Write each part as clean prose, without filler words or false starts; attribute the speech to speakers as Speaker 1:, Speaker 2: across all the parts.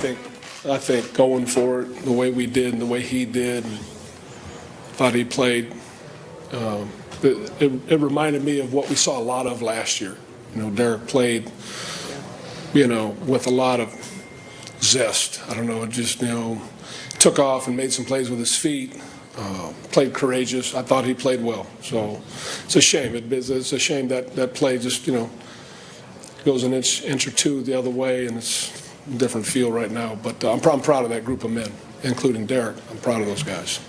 Speaker 1: I think going for it the way we did and the way he did, and thought he played. It reminded me of what we saw a lot of last year. Derek played, with a lot of zest. I don't know, it just, took off and made some plays with his feet. Played courageous. I thought he played well. So it's a shame. It's a shame that play just, goes an inch or two the other way, and it's a different feel right now. But I'm proud of that group of men, including Derek. I'm proud of those guys.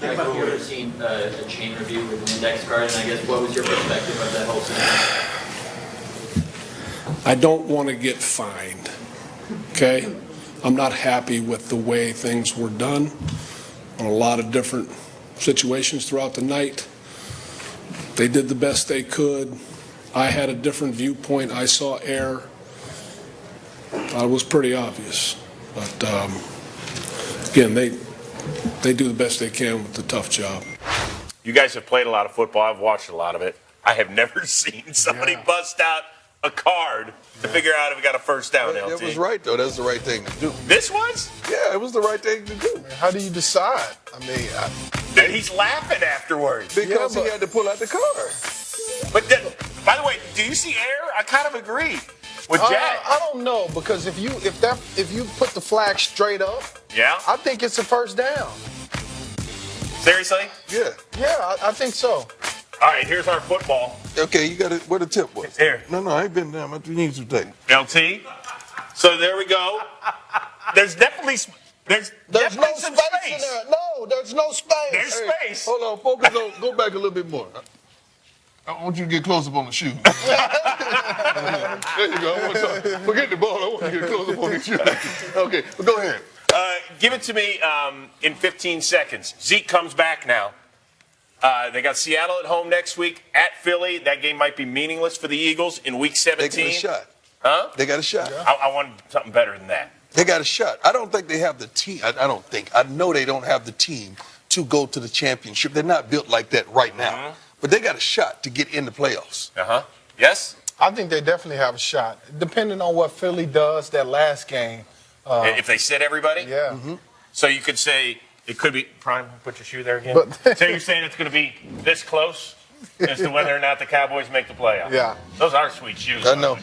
Speaker 2: Have you ever seen a chain review with an index card, and I guess what was your perspective of that whole scenario?
Speaker 1: I don't want to get fined, okay? I'm not happy with the way things were done on a lot of different situations throughout the night. They did the best they could. I had a different viewpoint. I saw error. It was pretty obvious. But, again, they do the best they can with the tough job.
Speaker 3: You guys have played a lot of football. I've watched a lot of it. I have never seen somebody bust out a card to figure out if we got a first down, LT.
Speaker 4: It was right, though. That's the right thing to do.
Speaker 3: This was?
Speaker 4: Yeah, it was the right thing to do.
Speaker 5: How do you decide?
Speaker 3: Dude, he's laughing afterwards.
Speaker 4: Because he had to pull out the card.
Speaker 3: But, by the way, do you see error? I kind of agree with Jack.
Speaker 5: I don't know, because if you put the flag straight up, I think it's a first down.
Speaker 3: Seriously?
Speaker 5: Yeah, I think so.
Speaker 3: All right, here's our football.
Speaker 4: Okay, you got it. Where the tip was?
Speaker 3: Here.
Speaker 4: No, I ain't been down. My knees are taking.
Speaker 3: LT. So there we go. There's definitely
Speaker 5: There's no space in there. No, there's no space.
Speaker 3: There's space.
Speaker 4: Hold on, focus on. Go back a little bit more. I want you to get close up on the shoe. There you go. Forget the ball. I want you to get close up on the shoe. Okay, but go ahead.
Speaker 3: Give it to me in 15 seconds. Zeke comes back now. They got Seattle at home next week. At Philly, that game might be meaningless for the Eagles in Week 17.
Speaker 4: They got a shot.
Speaker 3: Huh?
Speaker 4: They got a shot.
Speaker 3: I want something better than that.
Speaker 4: They got a shot. I don't think they have the team. I know they don't have the team to go to the championship. They're not built like that right now. Mm-hmm. But they got a shot to get in the playoffs.
Speaker 3: Yes?
Speaker 5: I think they definitely have a shot, depending on what Philly does that last game.
Speaker 3: If they sit everybody?
Speaker 5: Yeah.
Speaker 4: Mm-hmm.
Speaker 3: So you could say it could be, Prime, put your shoe there again. So you're saying it's going to be this close as to whether or not the Cowboys make the playoffs?
Speaker 5: Yeah.
Speaker 3: Those are sweet shoes.
Speaker 4: I know.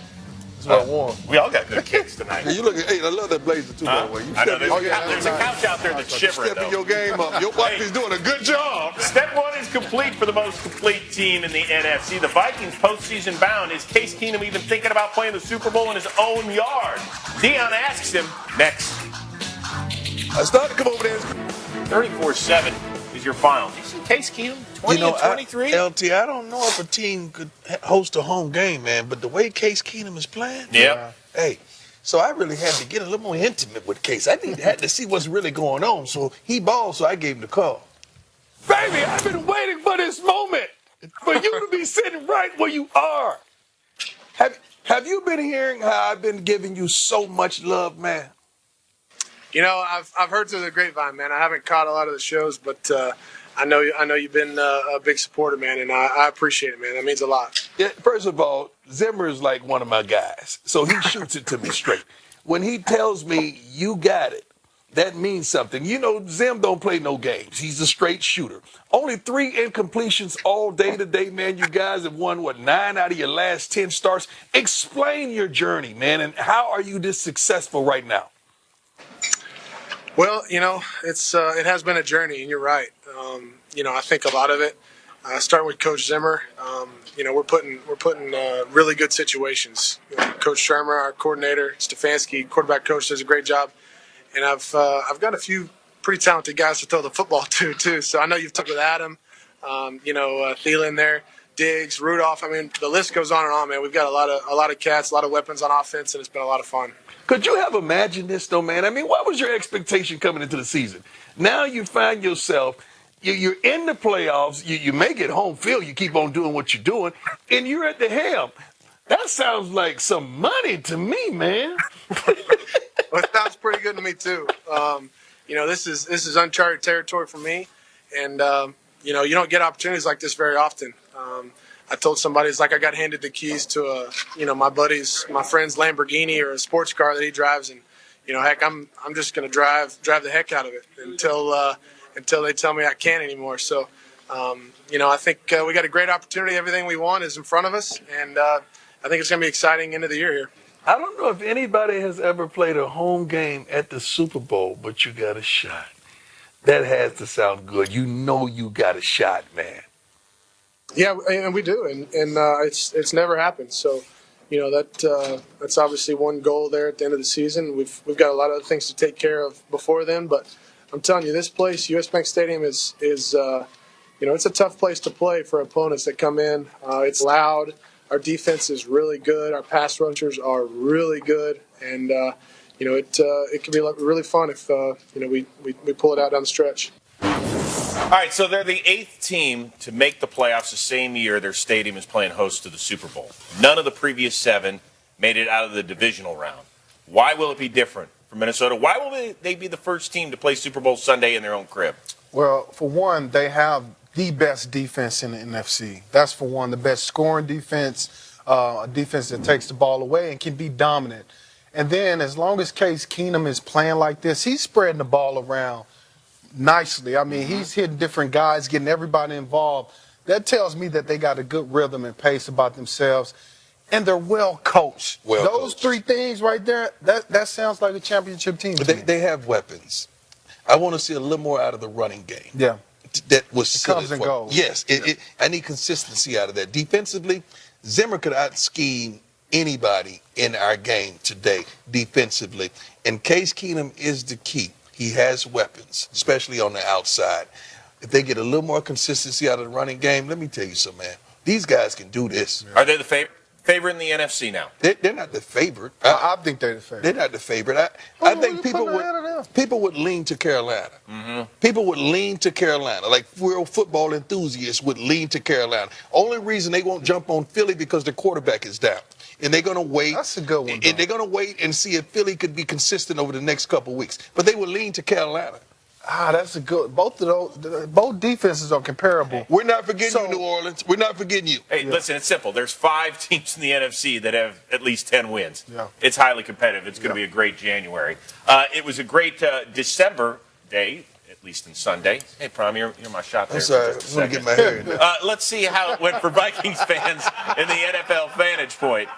Speaker 4: That's what I wore.
Speaker 3: We all got good kicks tonight.
Speaker 4: Hey, you look at, I love that blazer too, by the way.
Speaker 3: I know, there's a couch out there that's shivering,
Speaker 4: stepping your game up. Your wife is doing a good job.
Speaker 3: Step one is complete for the most complete team in the NFC. The Vikings postseason bound. Is Case Keenum even thinking about playing the Super Bowl in his own yard? Dion asks him next.
Speaker 4: I started to come over there.
Speaker 3: 34-7 is your final. Do you see Case Keenum 20-23?
Speaker 4: LT, I don't know if a team could host a home game, man, but the way Case Keenum is playing, hey, so I really had to get a little more intimate with Case. I had to see what's really going on. So he balled, so I gave him the call. Baby, I've been waiting for this moment, for you to be sitting right where you are. Have you been hearing how I've been giving you so much love, man?
Speaker 6: I've heard through the grapevine, man. I haven't caught a lot of the shows, but I know you've been a big supporter, man, and I appreciate it, man. That means a lot.
Speaker 4: Yeah, first of all, Zimmer is like one of my guys, so he shoots it to me straight. When he tells me you got it, that means something. Zim don't play no games. He's a straight shooter. Only 3 incompletions all day today, man. You guys have won, 9 out of your last 10 starts. Explain your journey, man, and how are you this successful right now?
Speaker 6: Well, it has been a journey, and you're right. I think a lot of it, starting with Coach Zimmer, we're putting really good situations. Coach Shermer, our coordinator, Stefanski, quarterback coach, does a great job, and I've got a few pretty talented guys to throw the football to too. So I know you've talked with Adam, Thielen there, Diggs, Rudolph. I mean, the list goes on and on, man. We've got a lot of cats, a lot of weapons on offense, and it's been a lot of fun.
Speaker 4: Could you have imagined this, though, man? I mean, what was your expectation coming into the season? Now you find yourself, you're in the playoffs, you make it home field, you keep on doing what you're doing, and you're at the helm. That sounds like some money to me, man.
Speaker 6: Well, it sounds pretty good to me, too. This is uncharted territory for me, and, you don't get opportunities like this very often. I told somebody, it's like I got handed the keys to my friend's Lamborghini or a sports car that he drives, and heck, I'm just going to drive the heck out of it until they tell me I can't anymore. So, I think we got a great opportunity. Everything we want is in front of us, and I think it's going to be exciting end of the year here.
Speaker 4: I don't know if anybody has ever played a home game at the Super Bowl, but you got a shot. That has to sound good. You know you got a shot, man.
Speaker 6: Yeah, and we do, and it's never happened. So, that's obviously one goal there at the end of the season. We've got a lot of other things to take care of before then, but I'm telling you, this place, US Bank Stadium, is it's a tough place to play for opponents that come in. It's loud. Our defense is really good. Our pass rushers are really good, and it can be really fun if we pull it out down the stretch.
Speaker 3: All right, so they're the 8th team to make the playoffs the same year their stadium is playing host to the Super Bowl. None of the previous 7 made it out of the divisional round. Why will it be different for Minnesota? Why will they be the first team to play Super Bowl Sunday in their own crib?
Speaker 5: Well, for one, they have the best defense in the NFC. That's for one, the best scoring defense, a defense that takes the ball away and can be dominant. And then as long as Case Keenum is playing like this, he's spreading the ball around nicely. I mean, he's hitting different guys, getting everybody involved. That tells me that they got a good rhythm and pace about themselves, and they're well coached. Those 3 things right there, that sounds like a championship team.
Speaker 4: They have weapons. I want to see a little more out of the running game.
Speaker 5: Yeah.
Speaker 4: That was
Speaker 5: comes and goes.
Speaker 4: Yes, I need consistency out of that. Defensively, Zimmer could out-scheme anybody in our game today defensively, and Case Keenum is the key. He has weapons, especially on the outside. If they get a little more consistency out of the running game, let me tell you something, man. These guys can do this.
Speaker 3: Are they the favorite in the NFC now?
Speaker 4: They're not the favorite.
Speaker 5: I think they're the favorite.
Speaker 4: They're not the favorite. I think people would lean to Carolina. Mm-hmm. People would lean to Carolina. Like real football enthusiasts would lean to Carolina. Only reason they won't jump on Philly because the quarterback is down. And they're going to wait.
Speaker 5: That's a good one.
Speaker 4: And they're going to wait and see if Philly could be consistent over the next couple of weeks. But they would lean to Carolina.
Speaker 5: That's a good. Both defenses are comparable.
Speaker 4: We're not forgetting you, New Orleans. We're not forgetting you.
Speaker 3: Hey, listen, it's simple. There's 5 teams in the NFC that have at least 10 wins.
Speaker 5: Yeah.
Speaker 3: It's highly competitive. It's going to be a great January. It was a great December day, at least in Sunday. Hey, Prime, you're my shot there.
Speaker 4: I'm sorry. I'm going to get my hair in there.
Speaker 3: Let's see how it went for Vikings fans in the NFL Vantage Point.